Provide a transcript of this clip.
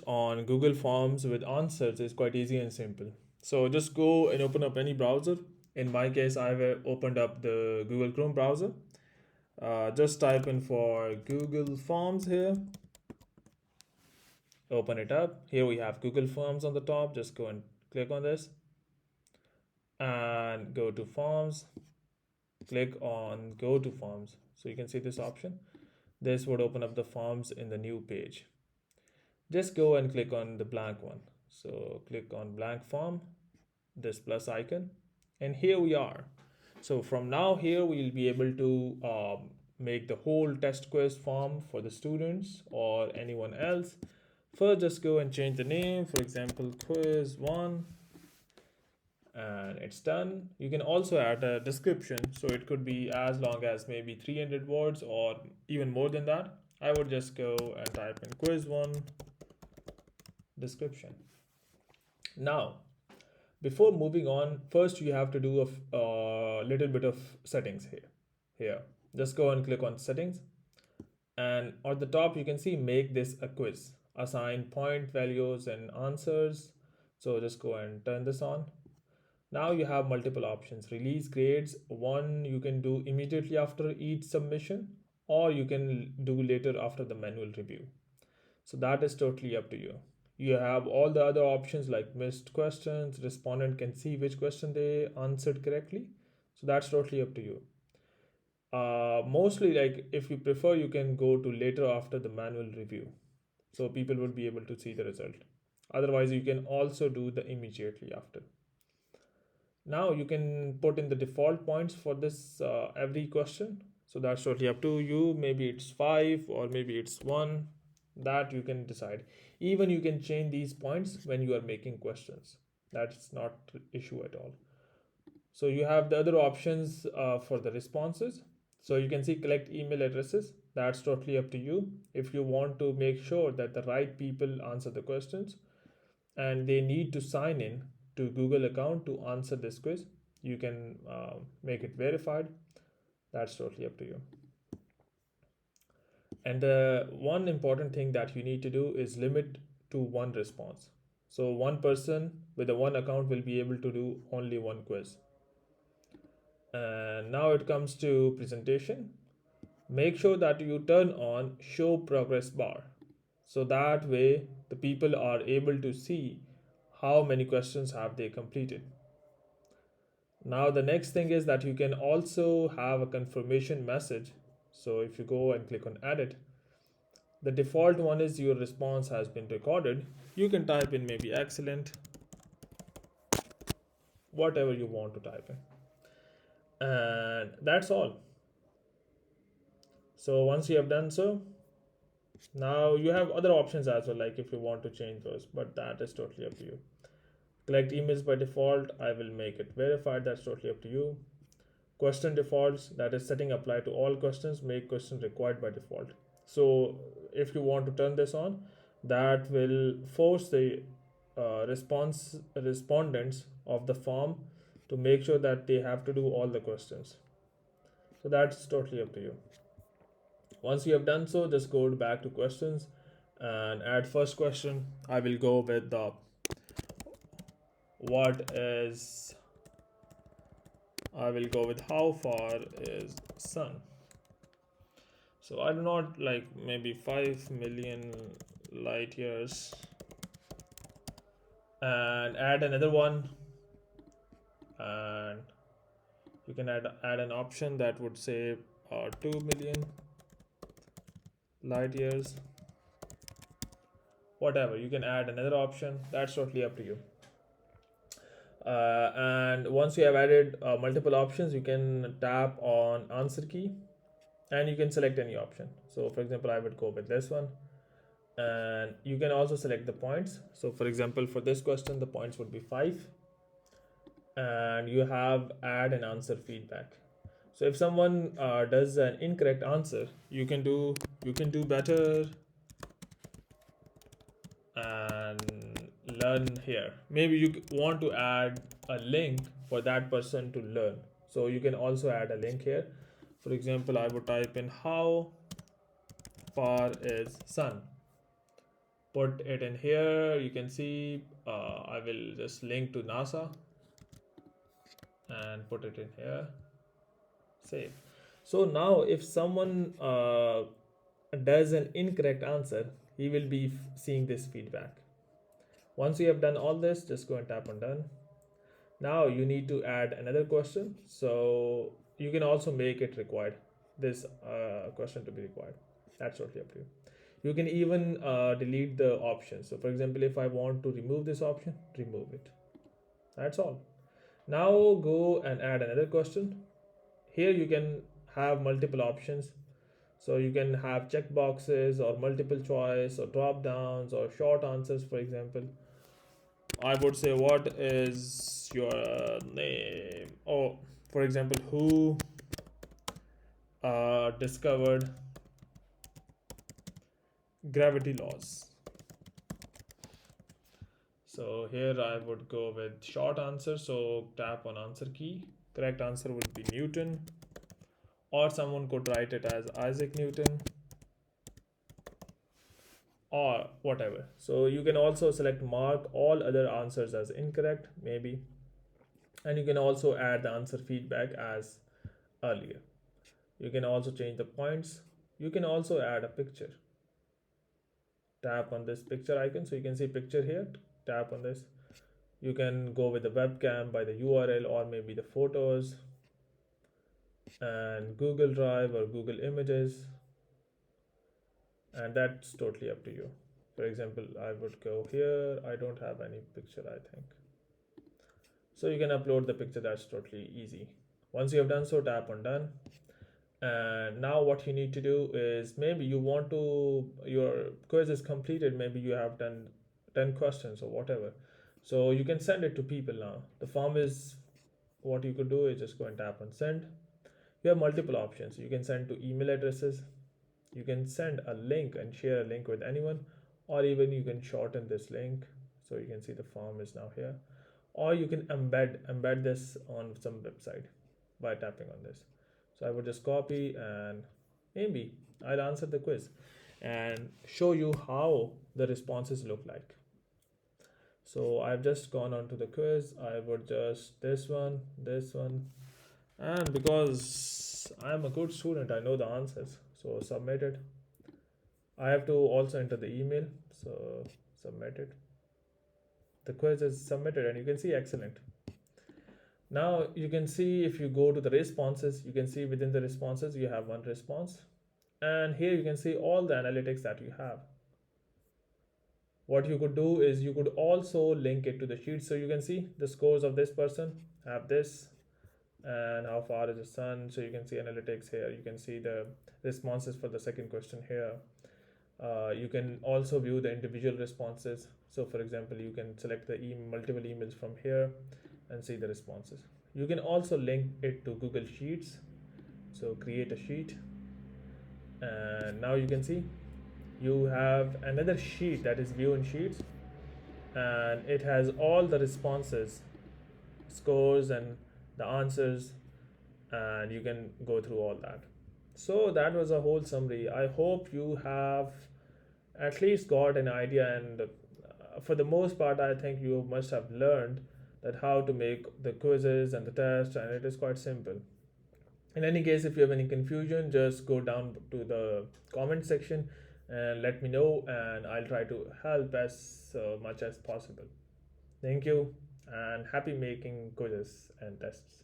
on Google Forms with answers is quite easy and simple. So just go and open up any browser. In my case, I've opened up the Google Chrome browser. Just type in for Google Forms here. Open it up. Here we have Google Forms on the top. Just go and click on this and go to Forms. Click on Go to Forms. So you can see this option. This would open up the forms in the new page. Just go and click on the blank one. So click on blank form, this plus icon, and here we are. So from now here we'll be able to make the whole test quiz form for the students or anyone else. First, just go and change the name, for example, quiz 1, and it's done. You can also add a description, so it could be as long as maybe 300 words or even more than that. I would just go and type in quiz 1 description. Now, before moving on, first you have to do a little bit of settings here, just go and click on settings, and at the top you can see make this a quiz, assign point values and answers. So just go and turn this on. Now you have multiple options. Release grades, one you can do immediately after each submission, or you can do later after the manual review. So that is totally up to you. You have all the other options like missed questions, respondent can see which question they answered correctly. So that's totally up to you. Mostly, like if you prefer, you can go to later after the manual review. So people will be able to see the result. Otherwise, you can also do the immediately after. Now you can put in the default points for this every question. So that's totally up to you. Maybe it's 5 or maybe it's 1. That you can decide. Even you can change these points when you are making questions. That's not issue at all. So you have the other options for the responses. So you can see collect email addresses. That's totally up to you. If you want to make sure that the right people answer the questions and they need to sign in to Google account to answer this quiz, you can make it verified. That's totally up to you. And the one important thing that you need to do is limit to one response. So one person with a one account will be able to do only one quiz. And now it comes to presentation. Make sure that you turn on show progress bar. So that way the people are able to see how many questions have they completed. Now the next thing is that you can also have a confirmation message. So if you go and click on edit, the default one is your response has been recorded. You can type in maybe excellent, whatever you want to type in. And that's all. So once you have done so, now you have other options as well, like if you want to change those, but that is totally up to you. Collect emails by default, I will make it verified, that's totally up to you. Question defaults, that is setting apply to all questions, make question required by default. So if you want to turn this on, that will force the respondents of the form to make sure that they have to do all the questions. So that's totally up to you. Once you have done so, just go back to questions and add first question. I will go with the what is I will go with how far is sun. So I do not like maybe 5 million light years, and add another one, and you can add an option that would say 2 million light years, whatever. You can add another option, that's totally up to you. And once you have added multiple options, you can tap on answer key and you can select any option. So for example, I would go with this one, and you can also select the points. So for example, for this question the points would be 5, and you have add and answer feedback. So if someone does an incorrect answer, you can do better and learn here. Maybe you want to add a link for that person to learn, so you can also add a link here. For example, I would type in how far is sun. put it in here. You can see I will just link to NASA and put it in here. Save. So now if someone does an incorrect answer, he will be seeing this feedback. Once you have done all this, just go and tap on done. Now you need to add another question. So you can also make it required, this question to be required. That's totally up to you. You can even delete the option. So for example, if I want to remove this option, remove it. That's all. Now go and add another question. Here you can have multiple options. So you can have check boxes or multiple choice or drop downs or short answers. For example, I would say, what is your name? Oh, for example, who discovered gravity laws? So here I would go with short answer. So tap on answer key. Correct answer would be Newton, or someone could write it as Isaac Newton or whatever. So you can also select mark all other answers as incorrect, maybe, and you can also add the answer feedback as earlier. You can also change the points. You can also add a picture. Tap on this picture icon so you can see picture here. Tap on this. You can go with the webcam by the URL or maybe the photos and Google Drive or Google Images, and that's totally up to you. For example, I would go here. I don't have any picture, I think. So you can upload the picture. That's totally easy. Once you have done so, tap on done. And now what you need to do is, maybe you want to, your quiz is completed, maybe you have done 10 questions or whatever, so you can send it to people. Now the form is, what you could do is just go and tap on send. You have multiple options. You can send to email addresses, you can send a link and share a link with anyone, or even you can shorten this link. So you can see the form is now here, or you can embed this on some website by tapping on this. So I would just copy, and maybe I'll answer the quiz and show you how the responses look like. So I've just gone on to the quiz. I would just this one, and because I'm a good student, I know the answers. So submit it. I have to also enter the email. So submit it. The quiz is submitted, and you can see excellent. Now you can see, if you go to the responses, you can see within the responses you have one response, and here you can see all the analytics that you have. What you could do is you could also link it to the sheet, so you can see the scores of this person have this, and how far is the sun. So you can see analytics here. You can see the responses for the second question here. You can also view the individual responses. So for example, you can select the multiple emails from here and see the responses. You can also link it to Google Sheets. So create a sheet, and now you can see you have another sheet that is view in sheets, and it has all the responses, scores, and the answers, and you can go through all that. So that was a whole summary. I hope you have at least got an idea, and for the most part I think you must have learned that how to make the quizzes and the tests, and it is quite simple. In any case, if you have any confusion, just go down to the comment section and let me know, and I'll try to help as much as possible. Thank you, and happy making quizzes and tests.